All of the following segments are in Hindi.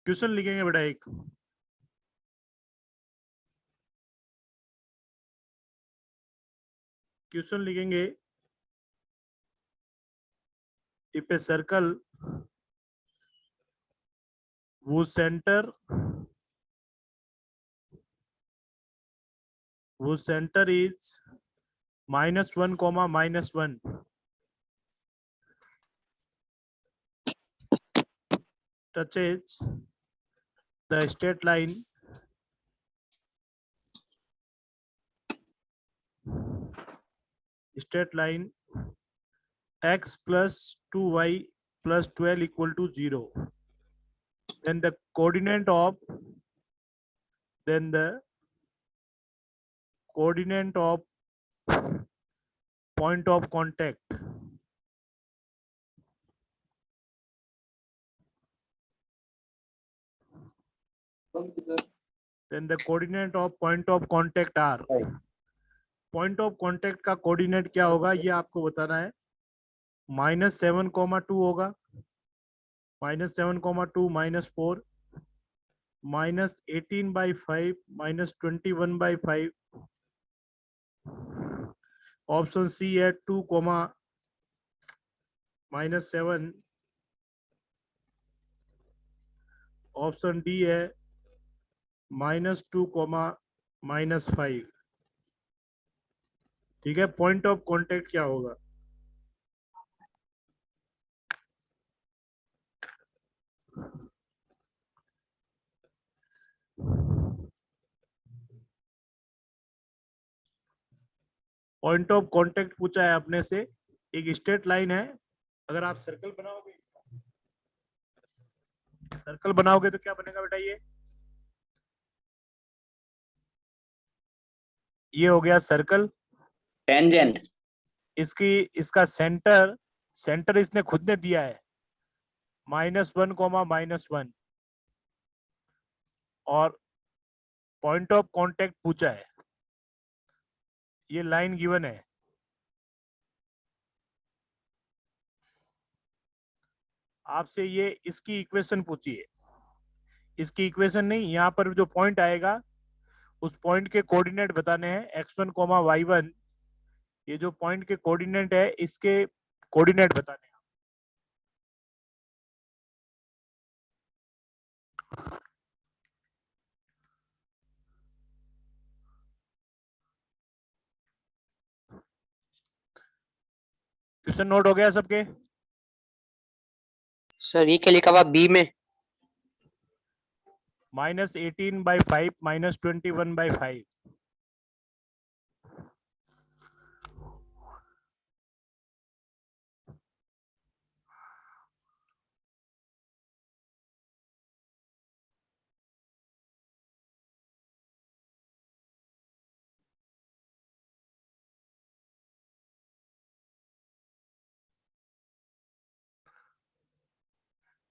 क्वेश्चन लिखेंगे बेटा एक, क्वेश्चन लिखेंगे। If a circle whose center is -1, -1 touches the straight line x plus 2y plus 12 equal to 0, then the coordinate of point of contact, are point of contact का कोऑर्डिनेट क्या होगा ये आपको बताना है। -7, 2 होगा, -7, 2 -4 -18/5 -21/5। ऑप्शन सी है 2, -7। ऑप्शन डी है -2, -5। ठीक है, पॉइंट ऑफ कांटेक्ट क्या होगा? पॉइंट ऑफ कांटेक्ट पूछा है अपने से। एक स्ट्रेट लाइन है, अगर आप सर्कल बनाओगे तो क्या बनेगा बेटा? ये हो गया सर्कल, टेंजेंट। इसका सेंटर इसने खुद ने दिया है -1, -1 और पॉइंट ऑफ कांटेक्ट पूछा है। ये लाइन गिवन है, आपसे ये इसकी इक्वेशन पूछी है। इसकी इक्वेशन नहीं, यहाँ पर जो पॉइंट आएगा उस पॉइंट के कोऑर्डिनेट बताने हैं x1, y1। ये जो पॉइंट के कोऑर्डिनेट है इसके कोऑर्डिनेट बताने हैं। क्वेश्चन नोट हो गया सबके? सर ये क्या लिखा हुआ बी में? -18/5 -21/5।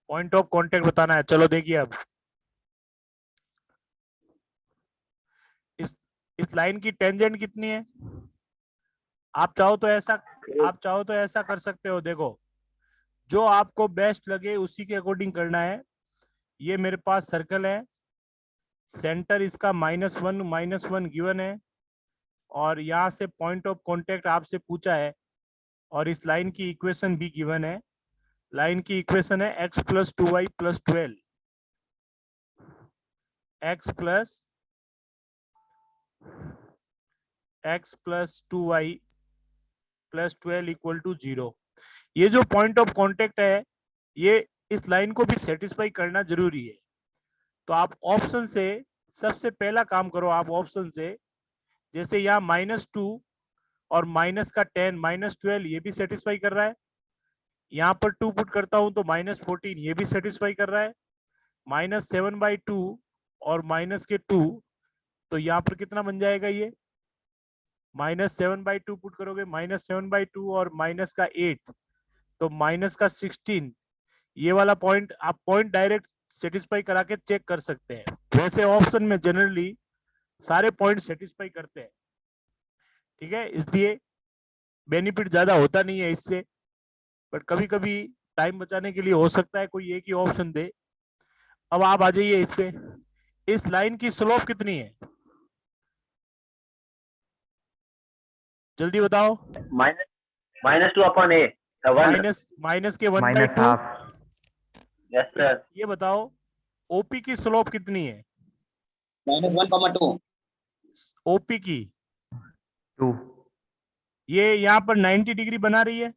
पॉइंट ऑफ कांटेक्ट बताना है। चलो देखिए, अब इस लाइन की टेंजेंट कितनी है? आप चाहो तो ऐसा कर सकते हो। देखो, जो आपको बेस्ट लगे उसी के अकॉर्डिंग करना है। ये मेरे पास सर्कल है, सेंटर इसका -1 गिवन है और यहाँ से पॉइंट ऑफ कांटेक्ट आपसे पूछा है और इस लाइन की इक्वेशन भी गिवन है। लाइन की इक्वेशन है x + 2y + 12, x + 2y + 12 = 0। ये जो पॉइंट ऑफ कांटेक्ट है ये इस लाइन को भी सेटिस्फाई करना जरूरी है। तो आप ऑप्शन से सबसे पहला काम करो। आप ऑप्शन से, जैसे यहाँ -2 और -10 -12 ये भी सेटिस्फाई कर रहा है। यहाँ पर 2 पुट करता हूं तो -14 ये भी सेटिस्फाई कर रहा है। -7/2 और -2, तो यहाँ पर कितना बन जाएगा? ये -7/2 पुट करोगे, -7/2 और -8 तो -16। ये वाला पॉइंट आप पॉइंट डायरेक्ट सेटिस्फाई करा के चेक कर सकते हैं। वैसे ऑप्शन में जनरली सारे पॉइंट सेटिस्फाई करते हैं, ठीक है, इसलिए बेनिफिट ज्यादा होता नहीं है इससे। बट कभी कभी टाइम बचाने के लिए हो सकता है कोई एक ही ऑप्शन दे। अब आप आ जाइए इस पे, इस लाइन की स्लोप कितनी है, जल्दी बताओ। -2/a, the 1. माइनस के 1/2। -1/2 Yes तो sir. ये बताओ ओपी की स्लोप कितनी है, -1/2. ओपी की, 2 ये यहाँ पर 90 डिग्री बना रही है,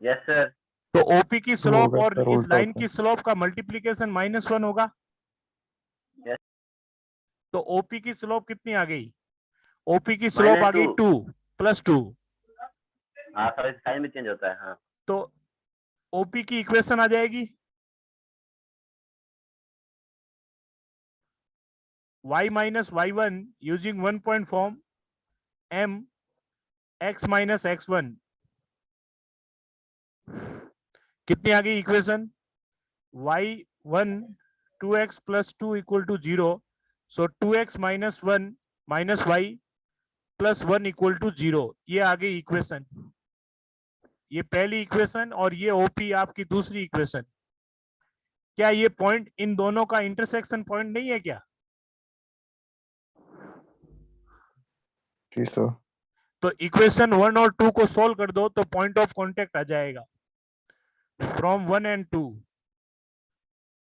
Yes sir. तो ओपी की स्लोप होगा और सर, इस उल्टा लाइन होता की स्लोप का मल्टीप्लीकेशन -1 होगा। Yes. तो ओपी की स्लोप कितनी आ गई, ओपी की स्लोप आ गई -2. 2 +2। हाँ सर, साइन में चेंज होता है। हाँ तो ओपी की इक्वेशन आ जाएगी y - y1 using 1 point form m x - x1, कितनी आ गई equation, y1 2x + 2 = 0, so 2x - 1 - y + 1 = 0, ये आ गई इक्वेशन, ये पहली इक्वेशन और ये ओपी आपकी दूसरी इक्वेशन। क्या ये पॉइंट इन दोनों का इंटरसेक्शन पॉइंट नहीं है क्या, जी सर। तो इक्वेशन 1 और 2 को सोल्व कर दो तो पॉइंट ऑफ कांटेक्ट आ जाएगा फ्रॉम 1 and 2।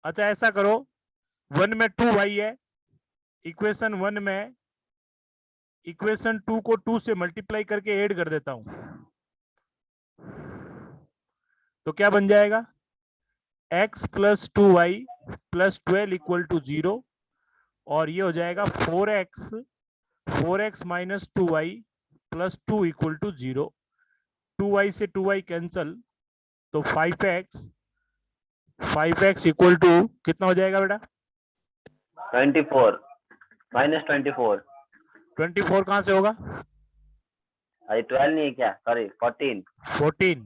अच्छा ऐसा करो, 1 में 2y है, इक्वेशन 1 में इक्वेशन 2 को 2 से मल्टीप्लाई करके ऐड कर देता हूं, तो क्या बन जाएगा, x + 2y + 12 = 0, और ये हो जाएगा 4x - 2y + 2 = 0, 2y से 2y कैंसल, तो 5x = कितना हो जाएगा बेटा, 24 -24। 24 कहां से होगा, अरे 12 नहीं है क्या, सॉरी 14। 14,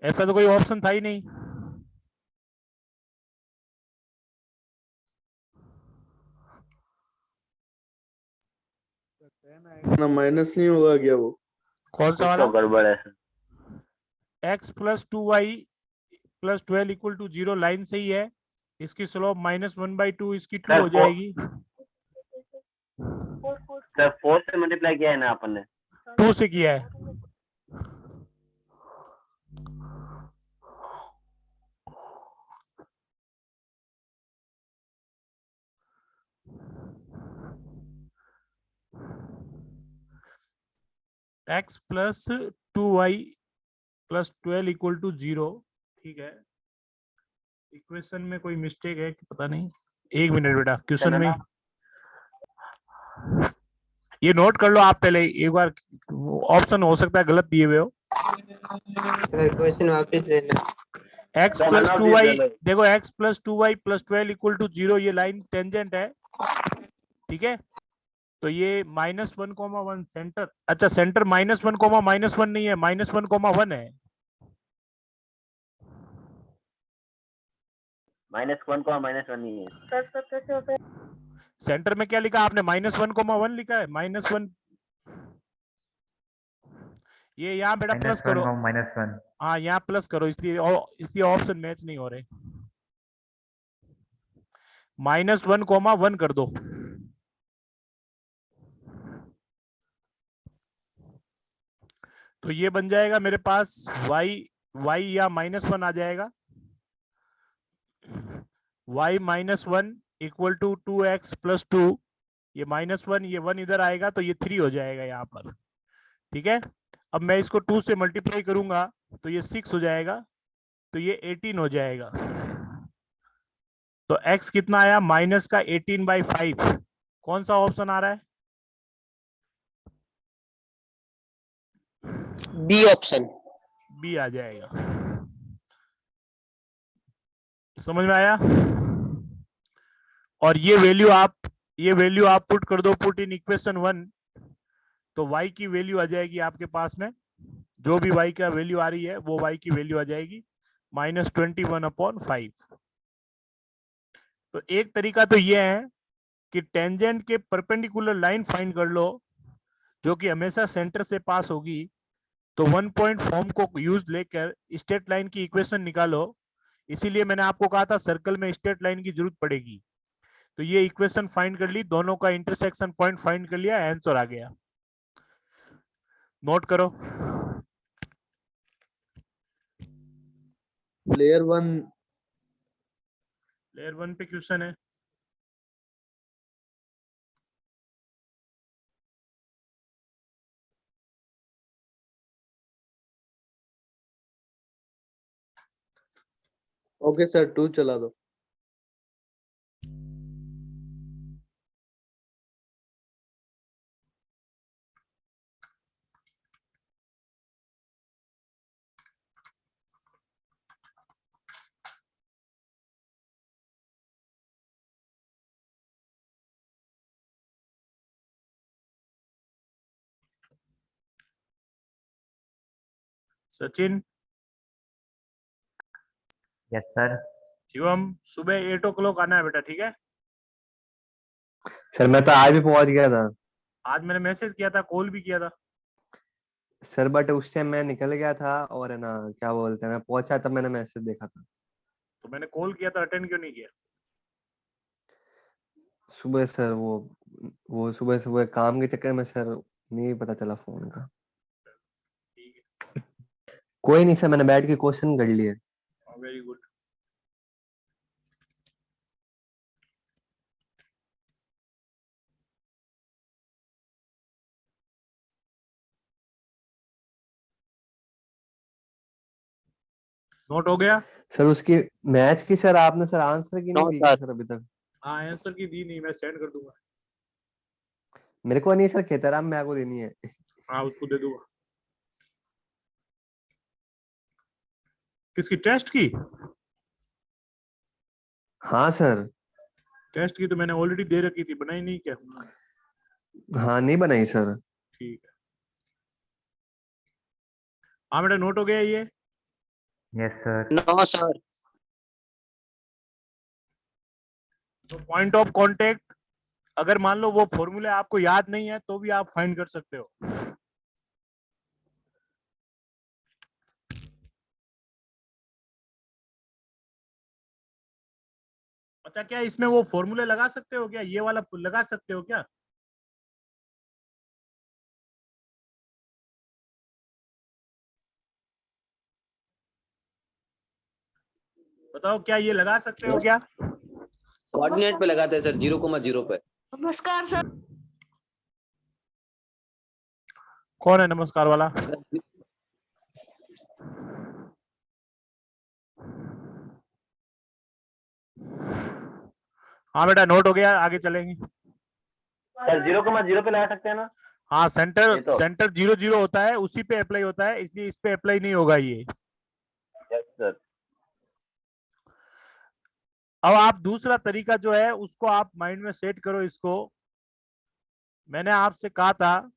ऐसा तो कोई ऑप्शन था ही नहीं। ना माइनस नहीं होगा क्या वो? कौन सा कुछ वाला, तो गड़बड़ है सर। x + 2y + 12 = 0 लाइन सही है, इसकी स्लोप -1/2, इसकी 2 हो जाएगी, सर 4 से मल्टीप्लाई किया है ना अपन ने। 2 से किया है, x + 2y + 12 = 0, ठीक है। इक्वेशन में कोई मिस्टेक है कि पता नहीं, एक मिनट बेटा, क्वेश्चन में ये नोट कर लो आप पहले एक बार, ऑप्शन हो सकता है गलत दिए हुए हो। क्वेश्चन वापस लेना। x + 2y, देखो x + 2y + 12 = 0, ये लाइन टेंजेंट है, ठीक है। तो ये -1, 1 सेंटर, अच्छा सेंटर -1, -1 नहीं है, -1, 1 है, -1 नहीं है। सेंटर में क्या लिखा आपने, -1, 1 लिखा है, -1, ये यहाँ बेटा प्लस करो, -1 हाँ यहाँ प्लस करो, इसलिए ऑप्शन मैच नहीं हो रहे, -1, 1 कर दो, तो ये बन जाएगा मेरे पास y या -1 आ जाएगा, y -1 = 2x + 2, ये -1, ये 1 इधर आएगा तो ये 3 हो जाएगा यहाँ पर, ठीक है। अब मैं इसको 2 से मल्टीप्लाई करूंगा तो ये 6 हो जाएगा, तो ये 18 हो जाएगा, तो x कितना आया, -18/5, कौन सा ऑप्शन आ रहा है, बी ऑप्शन। बी आ जाएगा, समझ में आया। और ये वैल्यू आप पुट कर दो, पुट इन इक्वेशन 1, तो y की वैल्यू आ जाएगी आपके पास में, जो भी y का वैल्यू आ रही है वो y की वैल्यू आ जाएगी -21/5। तो एक तरीका तो ये है कि टेंजेंट के परपेंडिकुलर लाइन फाइंड कर लो जो कि हमेशा सेंटर से पास होगी, तो 1 पॉइंट फॉर्म को यूज लेकर स्ट्रेट लाइन की इक्वेशन निकालो। इसीलिए मैंने आपको कहा था सर्कल में स्ट्रेट लाइन की जरूरत पड़ेगी। तो ये इक्वेशन फाइंड कर ली, दोनों का इंटरसेक्शन पॉइंट फाइंड कर लिया, आंसर आ गया। नोट करो। लेयर वन लेयर 1 पे क्वेश्चन है। ओके सर 2 चला दो। Sachin, yes sir. शिवम, सुबह 8 o'clock आना है बेटा, ठीक है? सर मैं तो आज भी पहुंच गया था आज मैंने मैसेज किया था, कॉल भी किया था। सर, बट उस टाइम मैं निकल गया था और है ना क्या बोलते हैं, मैं पहुंचा तब मैंने मैसेज देखा था। तो मैंने कॉल किया था, अटेंड क्यों नहीं किया? सुबह सर वो सुबह सुबह काम के चक्कर में सर नहीं पता चला फोन का। ठीक है, कोई नहीं सर, मैंने बैठ के क्वेश्चन कर लिए। Very good. नोट हो गया? सर उसकी मैच की सर आपने सर आंसर की नहीं No, दी sir. सर अभी तक? हाँ, आंसर की दी नहीं, मैं सेंड कर दूंगा। मेरे को नहीं सर, खेताराम मैम को देनी है। हाँ, उसको दे दूंगा। किसकी? टेस्ट की? हाँ सर। टेस्ट की तो मैंने ऑलरेडी दे रखी थी, बनाई नहीं क्या? हाँ नहीं बनाई सर। ठीक है। हाँ बेटा, नोट हो गया ये? Yes sir. No, sir. तो पॉइंट ऑफ कांटेक्ट, अगर मान लो वो फॉर्मूला आपको याद नहीं है तो भी आप फाइंड कर सकते हो। अच्छा, क्या इसमें वो फॉर्मूले लगा सकते हो क्या? ये वाला लगा सकते हो क्या? बताओ, क्या ये लगा सकते हो क्या? कोऑर्डिनेट पे लगाते हैं सर, 0,0 पे। नमस्कार सर। कौन है नमस्कार वाला? हाँ बेटा, नोट हो गया, आगे चलेंगे। सर 0,0 पे लगा सकते हैं ना? हाँ, सेंटर ये तो। सेंटर 0 0 होता है, उसी पे अप्लाई होता है, इसलिए इस पे अप्लाई नहीं होगा ये। Yes sir. अब आप दूसरा तरीका जो है उसको आप माइंड में सेट करो। इसको मैंने आपसे कहा था,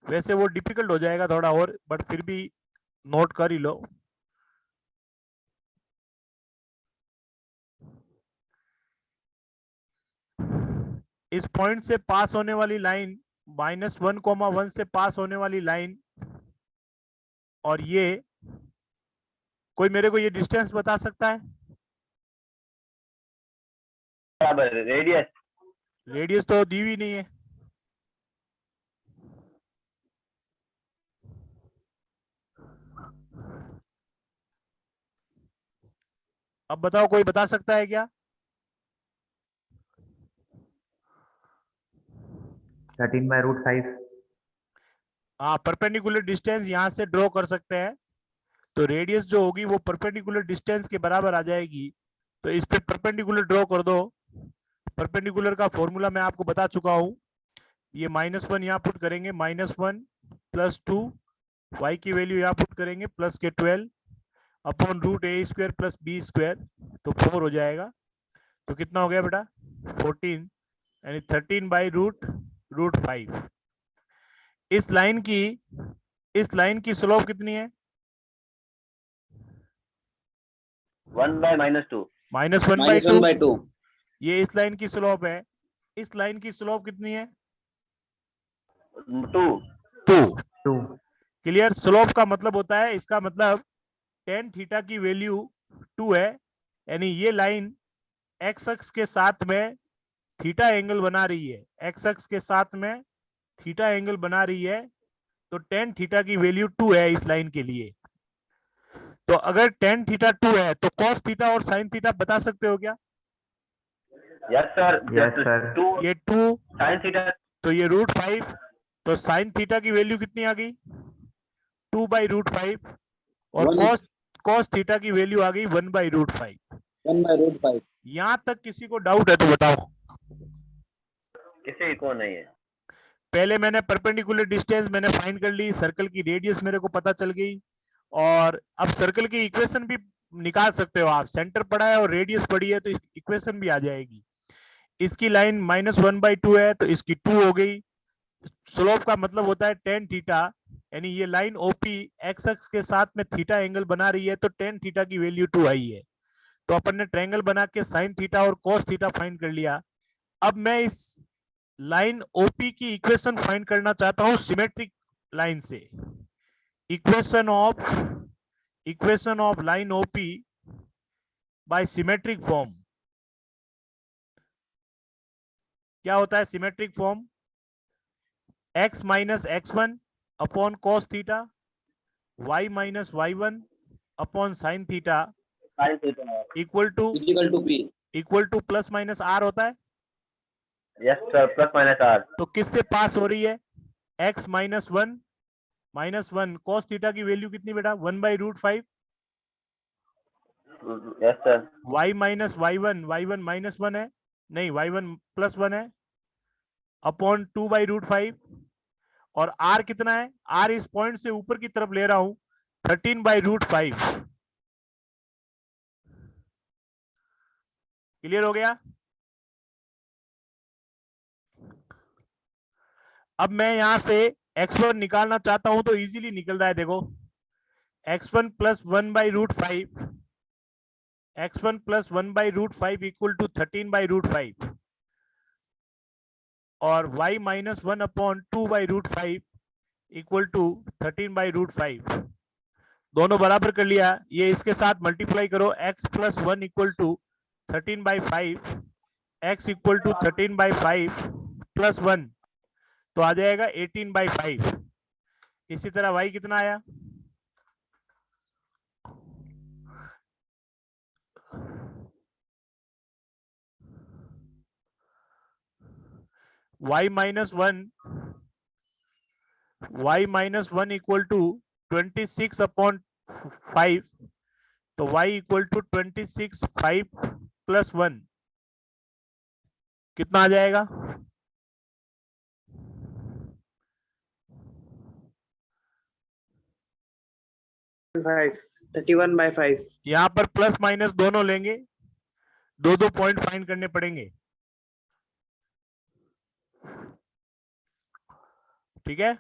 वैसे वो डिफिकल्ट हो जाएगा थोड़ा और, बट फिर भी नोट कर ही लो। इस पॉइंट से पास होने वाली लाइन -1,1 से पास होने वाली लाइन, और ये कोई मेरे को ये डिस्टेंस बता सकता है? बराबर रेडियस। रेडियस तो दी हुई नहीं है। अब बताओ, कोई बता सकता है क्या? 13/√5। हाँ, परपेंडिकुलर डिस्टेंस यहां से ड्रॉ कर सकते हैं, तो रेडियस जो होगी वो परपेंडिकुलर डिस्टेंस के बराबर आ जाएगी। तो इस पे परपेंडिकुलर ड्रॉ कर दो। परपेंडिकुलर का फॉर्मूला मैं आपको बता चुका हूं। ये -1 यहाँ पुट करेंगे, -1 + 2, y की वैल्यू यहाँ पुट करेंगे +12 अपॉन √a² + b², तो 4 हो जाएगा। तो कितना हो गया बेटा? 14, यानी 13/√5। इस लाइन की स्लोप कितनी है? 1/-2। -1/2। -1/2। ये इस लाइन की स्लोप है। इस लाइन की स्लोप कितनी है? टू 2। 2. क्लियर। स्लोप का मतलब होता है, इसका मतलब tan थीटा की वैल्यू 2 है, यानी ये लाइन एक्स अक्ष के साथ में थीटा एंगल बना रही है, एक्स अक्ष के साथ में थीटा एंगल बना रही है, तो tan थीटा की वैल्यू 2 है इस लाइन के लिए। तो अगर tan थीटा 2 है तो cos थीटा और sin थीटा बता सकते हो क्या? Yes sir. Yes, sir. Two ये 2 साइन थीटा तो ये √5, तो sin थीटा की वैल्यू कितनी आ गई? 2/√5, और cos थीटा की वैल्यू आ गई 1/√5। 1/√5। यहां तक किसी को डाउट है तो बताओ। किसी को नहीं है। पहले मैंने परपेंडिकुलर डिस्टेंस मैंने फाइंड कर ली, सर्कल की रेडियस मेरे को पता चल गई, और अब सर्कल की इक्वेशन भी निकाल सकते हो आप। सेंटर पड़ा है और रेडियस पड़ी है तो इक्वेशन भी आ जाएगी। इसकी लाइन -1/2 है तो इसकी 2 हो गई। स्लोप का मतलब होता है tan थीटा, यानी ये लाइन ओपी एक्स अक्ष के साथ में थीटा एंगल बना रही है, तो tan थीटा की वैल्यू 2 आई है। तो अपन ने ट्रायंगल बना के sin थीटा और cos थीटा फाइंड कर लिया। अब मैं इस लाइन ओपी की इक्वेशन फाइंड करना चाहता हूं सिमेट्रिक लाइन से। Equation of line OP by symmetric form. क्या होता है symmetric form? x minus x1 upon cos theta, y minus y1 upon sin theta sine theta equal to P। Plus minus r होता है। Yes sir, plus minus R. तो किससे पास हो रही है? x -1 cos थीटा की वैल्यू कितनी बेटा? 1/√5। Yes sir. y minus y1 -1 है, नहीं y1 +1 है, अपॉन 2/√5। और r कितना है? r इस पॉइंट से ऊपर की तरफ ले रहा हूं, 13/√5। क्लियर हो गया? अब मैं यहां से x1 निकालना चाहता हूं तो इजीली निकल रहा है, देखो x1 + 1/√5, x1 + 1/√5 इक्वल टू 13/√5, और y -1 अपॉन 2/√5 इक्वल टू 13/√5। दोनों बराबर कर लिया, ये इसके साथ मल्टीप्लाई करो, x + 1 equal to 13/5, x equal to 13/5 + 1 तो आ जाएगा 18/5। इसी तरह y कितना आया? y -1 इक्वल टू 26/5, तो y इक्वल टू 26/5 + 1 कितना आ जाएगा? 31/5। यहाँ पर प्लस माइनस दोनों लेंगे, दो पॉइंट फाइंड करने पड़ेंगे, ठीक है?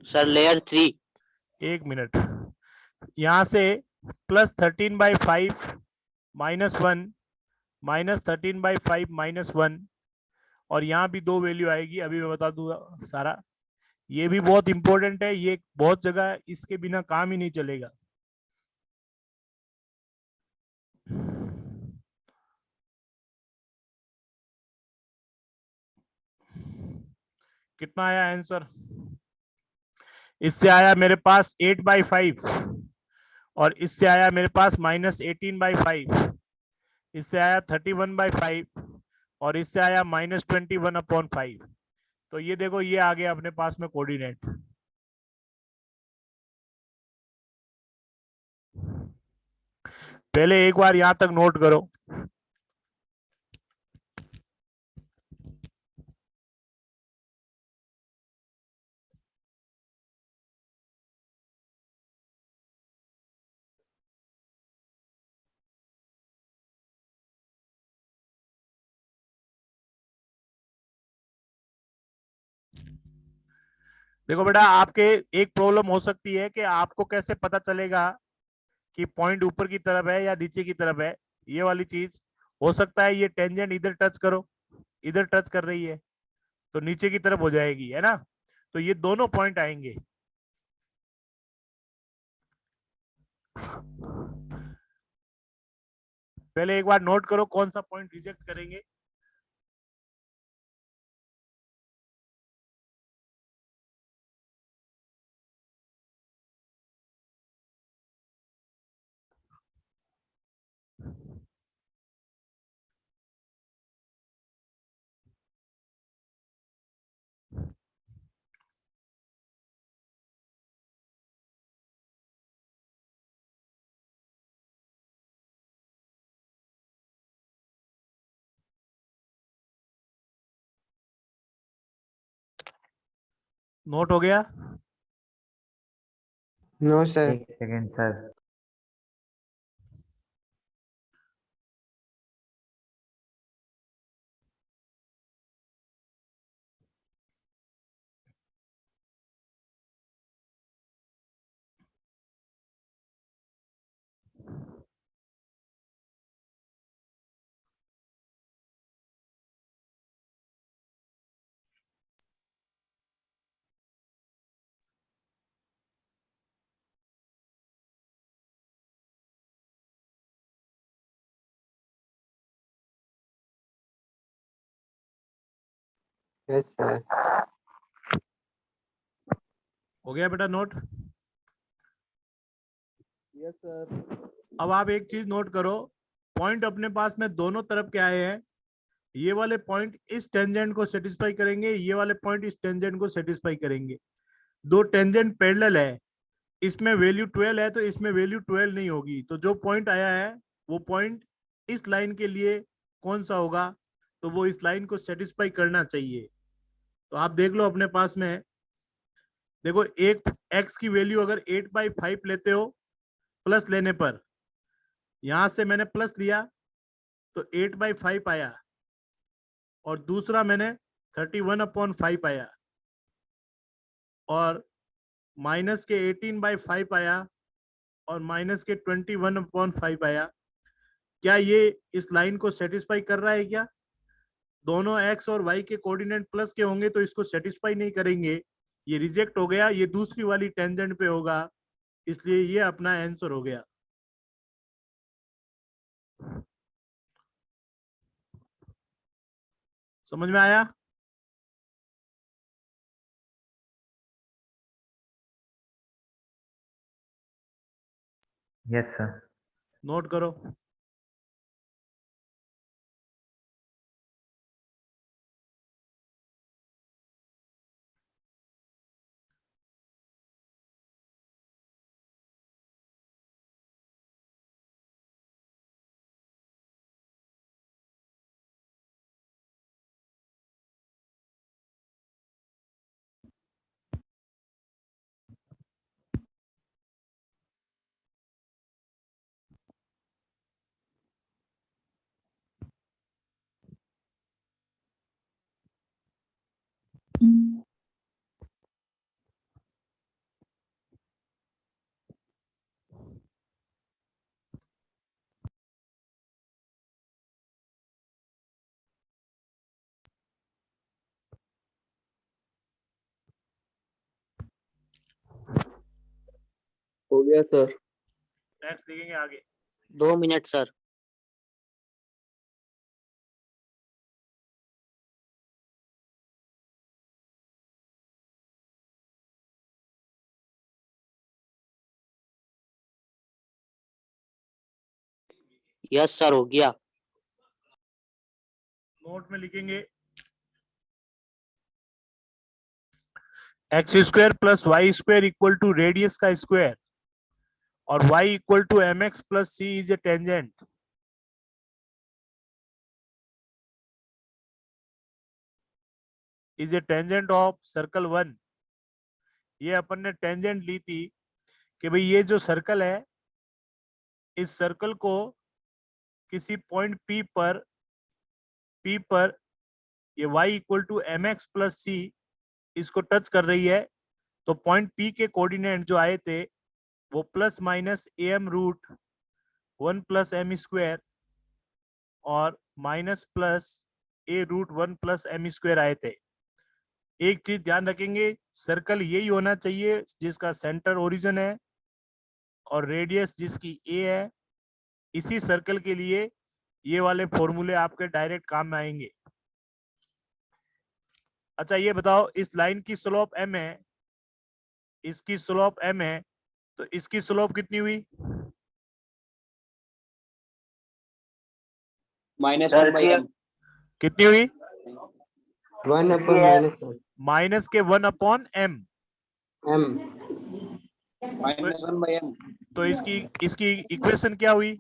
Sir layer 3। एक मिनट, यहां से +13/5 -1 -13/5 -1, और यहाँ भी दो वैल्यू आएगी, अभी मैं बता दूंगा सारा। ये भी बहुत इंपॉर्टेंट है, ये बहुत जगह इसके बिना काम ही नहीं चलेगा। कितना आया आंसर? इससे आया मेरे पास 8/5, और इससे आया मेरे पास -18/5, इससे आया 31/5, और इससे आया -21/5। तो ये देखो, ये आ गया अपने पास में कोऑर्डिनेट। पहले एक बार यहां तक नोट करो। देखो बेटा, आपके एक प्रॉब्लम हो सकती है कि आपको कैसे पता चलेगा कि पॉइंट ऊपर की तरफ है या नीचे की तरफ है। ये वाली चीज हो सकता है, ये टेंजेंट इधर टच करो, इधर टच कर रही है, तो नीचे की तरफ हो जाएगी, है ना। तो ये दोनों पॉइंट आएंगे। पहले एक बार नोट करो कौन सा पॉइंट रिजेक्ट करेंगे। नोट हो गया। No, sir. एक सेकेंड सर। Yes sir. हो गया बेटा नोट। Yes sir. अब आप एक चीज नोट करो, पॉइंट अपने पास में दोनों तरफ के आए हैं। ये वाले पॉइंट इस टेंजेंट को सेटिस्फाई करेंगे, ये वाले पॉइंट इस टेंजेंट को सेटिस्फाई करेंगे। दो टेंजेंट पैरेलल है, इसमें वैल्यू 12 है तो इसमें वैल्यू 12 नहीं होगी। तो जो पॉइंट आया है वो पॉइंट इस लाइन के लिए कौन सा होगा, तो वो इस लाइन को सेटिस्फाई करना चाहिए। तो आप देख लो अपने पास में, देखो एक x की वैल्यू अगर 8/5 लेते हो प्लस लेने पर, यहां से मैंने प्लस लिया तो 8/5 आया, और दूसरा मैंने 31/5 आया, और माइनस के 18/5 आया, और माइनस के 21/5 आया। क्या ये इस लाइन को सेटिस्फाई कर रहा है क्या? दोनों x और y के कोऑर्डिनेट प्लस के होंगे तो इसको सेटिस्फाई नहीं करेंगे, ये रिजेक्ट हो गया, ये दूसरी वाली टेंजेंट पे होगा, इसलिए ये अपना आंसर हो गया। समझ में आया? Yes sir. नोट करो। हो गया सर। नेक्स्ट लिखेंगे आगे। 2 मिनट सर। यस सर, हो गया। नोट में लिखेंगे X square plus Y square equal to radius का स्क्वायर, और y equal to mx plus C is a tangent. Is a tangent of circle 1। ये अपन ने टेंजेंट ली थी कि भाई ये जो सर्कल है, इस सर्कल को किसी पॉइंट P पर ये y equal to mx plus C इसको टच कर रही है। तो पॉइंट P के कोऑर्डिनेट जो आए थे वो plus minus am root 1 plus M square और minus plus a root 1 plus M square आए थे। एक चीज ध्यान रखेंगे, सर्कल यही होना चाहिए जिसका सेंटर ओरिजिन है और रेडियस जिसकी ए है। इसी सर्कल के लिए ये वाले फॉर्मूले आपके डायरेक्ट काम में आएंगे। अच्छा ये बताओ, इस लाइन की स्लोप m है, इसकी स्लोप m है, तो इसकी स्लोप कितनी हुई? minus सर 1 by इसकी m. कितनी हुई? 1 इसकी upon है minus one. माइनस के 1/m। M. minus 1 by m. तो इसकी इसकी इक्वेशन क्या हुई?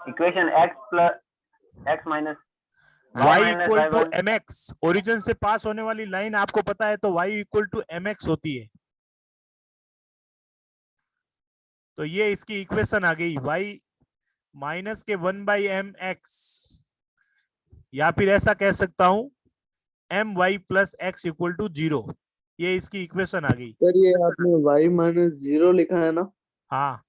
Equation x minus y y minus equal to y1 mx। Origin से पास होने वाली लाइन आपको पता है, तो y इक्वल टू mx होती है। तो ये इसकी इक्वेशन आ गई, y माइनस के 1/mx, या फिर ऐसा कह सकता हूं my plus x equal to 0। ये इसकी इक्वेशन आ गई। सर ये आपने y माइनस 0 लिखा है ना? हाँ,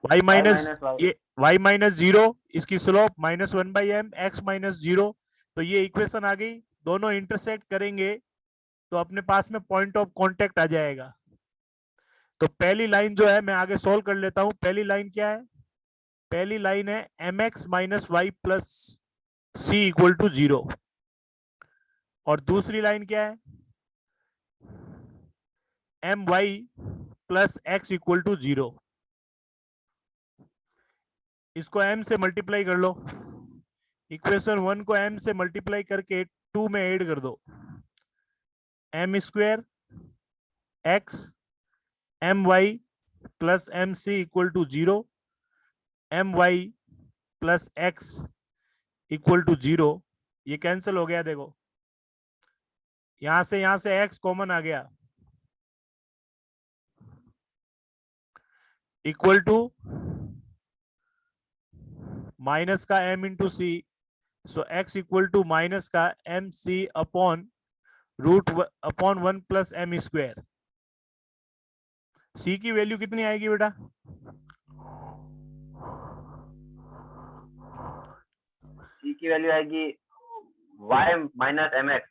y y minus minus y ये y माइनस 0, इसकी slope minus 1/m, x minus 0। तो ये इक्वेशन आ गई। दोनों इंटरसेक्ट करेंगे तो अपने पास में पॉइंट ऑफ कांटेक्ट आ जाएगा। तो पहली लाइन जो है मैं आगे सोल्व कर लेता हूं। पहली लाइन क्या है? पहली लाइन है mx minus y plus c equal to 0। और दूसरी लाइन क्या है? my plus x equal to 0। इसको m से मल्टीप्लाई कर लो। इक्वेशन 1 को m से मल्टीप्लाई करके 2 में ऐड कर दो। m square x my plus m c equal to 0, my plus x equal to 0। ये कैंसिल हो गया, देखो यहां से x कॉमन आ गया, इक्वल टू माइनस का m into C. So x equal to minus का M C upon root upon 1 plus M square. C की वैल्यू कितनी आएगी बेटा? c की वैल्यू आएगी y माइनस mx।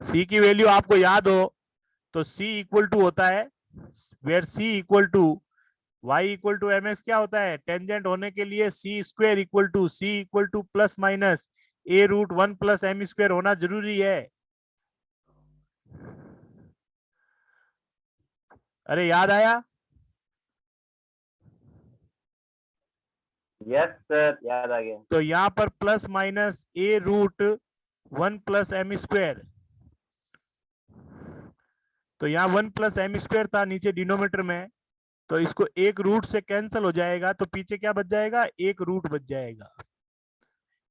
सी की वैल्यू आपको याद हो तो c इक्वल टू होता है, where c equal to y equal to M X क्या होता है? टेंजेंट होने के लिए C square equal to plus minus a root 1 plus M square होना जरूरी है। अरे याद आया? यस सर, याद आ गया। तो यहां पर plus minus a root 1 plus M square, तो यहाँ 1 प्लस एम स्क्वायर था नीचे डिनोमीटर में, तो इसको एक रूट से कैंसिल हो जाएगा, तो पीछे क्या बच जाएगा? एक रूट बच जाएगा।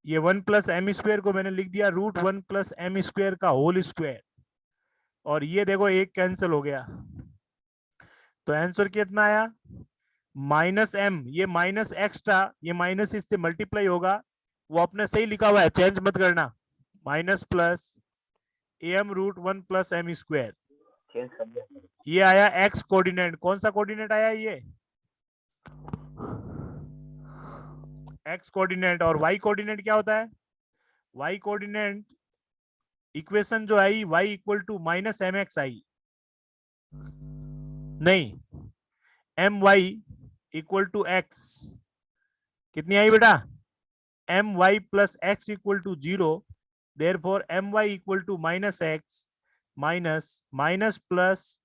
ये 1 प्लस एम स्क्वायर को मैंने लिख दिया रूट 1 प्लस एम स्क्वायर का होल स्क्वायर, और ये देखो एक कैंसिल हो गया। तो आंसर कितना आया? माइनस एम, ये माइनस एक्स्ट्रा, ये माइनस इससे मल्टीप्लाई होगा, वो अपने सही लिखा हुआ है, चेंज मत करना। Minus plus M root 1 plus M square, change कर दिया। ये आया एक्स कोऑर्डिनेट। कौन सा कोऑर्डिनेट आया? ये एक्स कोऑर्डिनेट। और वाई कोऑर्डिनेट क्या होता है? वाई कोऑर्डिनेट इक्वेशन जो आई y equal to minus M X आई, नहीं, M Y equal to X. कितनी आई बेटा? M Y plus X equal to 0, therefore M Y equal to minus X minus minus plus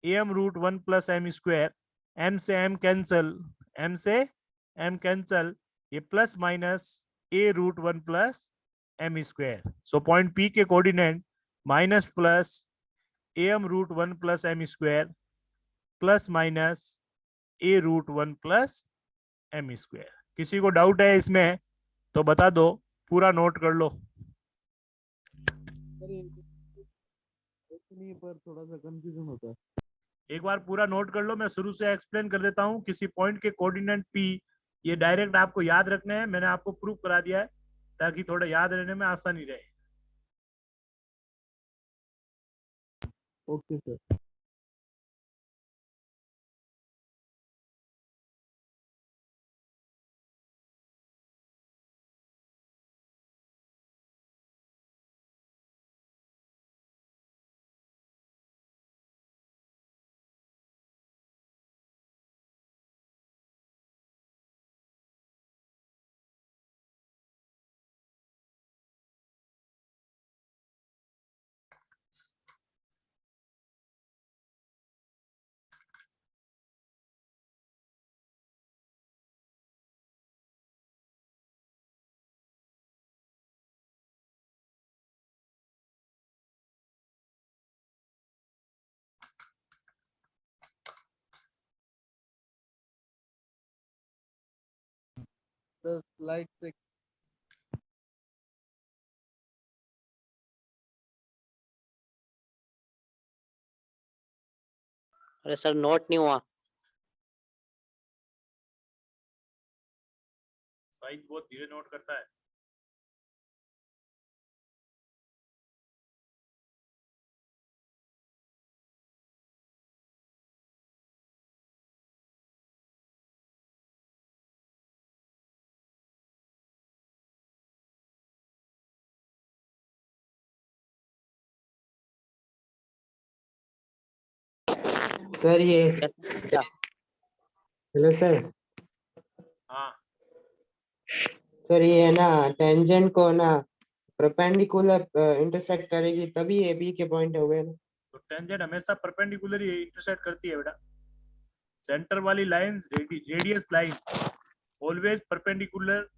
M root 1 plus M square. M से एम कैंसल, एम से एम कैंसल, ये plus minus A root 1 plus M square. So point P के coordinate minus plus M root 1 plus M square plus minus A root 1 plus M square. किसी को डाउट है इसमें तो बता दो, पूरा नोट कर लो। सर ये पर थोड़ा सा कंफ्यूजन होता है। एक बार पूरा नोट कर लो, मैं शुरू से एक्सप्लेन कर देता हूं। किसी पॉइंट के कोऑर्डिनेट पी, ये डायरेक्ट आपको याद रखने हैं, मैंने आपको प्रूव करा दिया है ताकि थोड़ा याद रहने में आसानी रहे। Okay sir. the slide 6. अरे सर नोट नहीं हुआ। साइज बहुत धीरे नोट करता है। सर ये क्या? Hello sir. हाँ, सर ये है ना टेंजेंट को ना परपेंडिकुलर इंटरसेक्ट करेगी तभी ये बी के पॉइंट हो गए ना। तो टेंजेंट हमेशा परपेंडिकुलर ही इंटरसेक्ट करती है बेटा। सेंटर वाली line radius line always perpendicular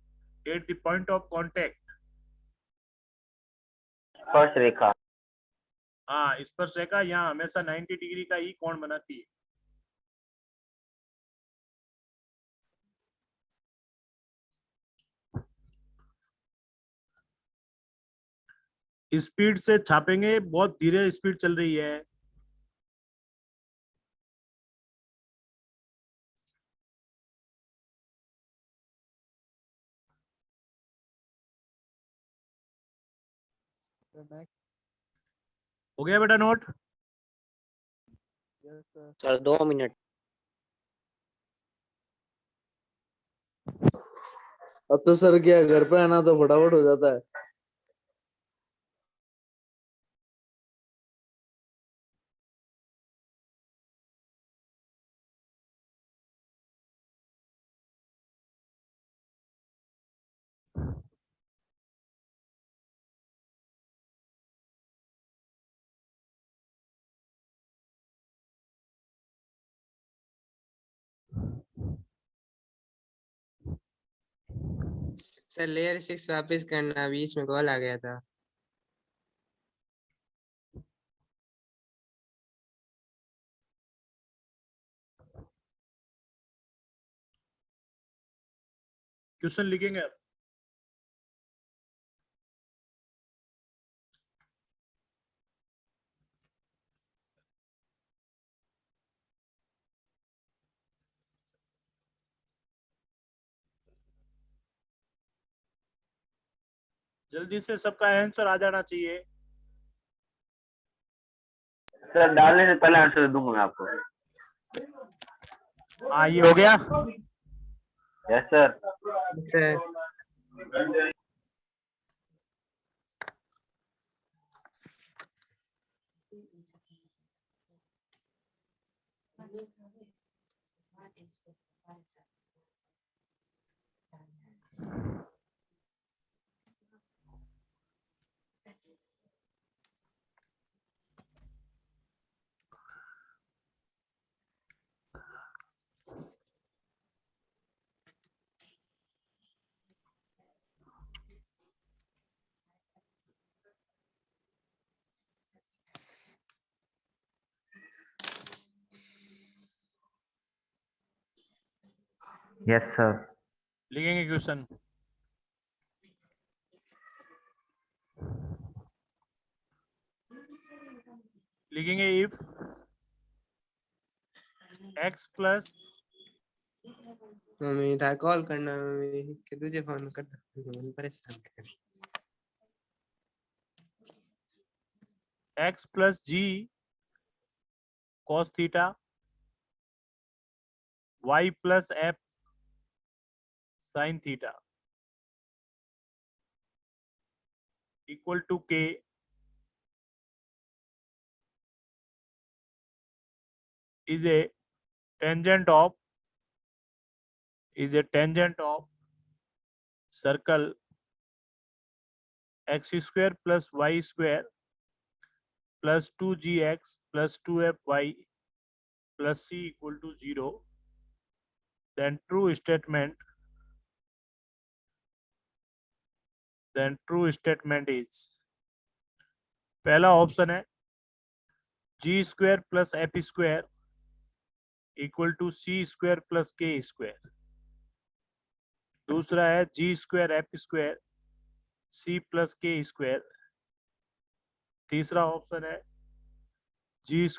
at the point of contact. स्पर्श रेखा। हाँ, स्पर्श रेखा यहाँ हमेशा 90 डिग्री का ही कोण बनाती है। स्पीड से छापेंगे, बहुत धीरे स्पीड चल रही है। The next, हो गया बेटा note? yes sir. Sir 2 minute. अब तो सर क्या घर पे आना तो फटाफट हो जाता है। सर लेयर 6 वापस करना, बीच में कॉल आ गया था। क्वेश्चन लिखेंगे अब। जल्दी से सबका आंसर आ जाना चाहिए। सर डालने से पहले आंसर दूंगा मैं आपको। हाँ, ये हो गया। Yes sir. Sir Yes, sir. लिखेंगे क्वेश्चन। लिखेंगे इफ x प्लस मम्मी था कॉल करना, मम्मी के तुझे फोन करता हूँ, परेशान कर। x plus g cos theta y plus f sin theta equal to k is a tangent of circle x square plus y square plus 2gx plus 2fy plus c equal to 0, then true statement is, पहला ऑप्शन है g square plus f square equal to c square plus k square। दूसरा है G square F square C plus K square. तीसरा ऑप्शन है जी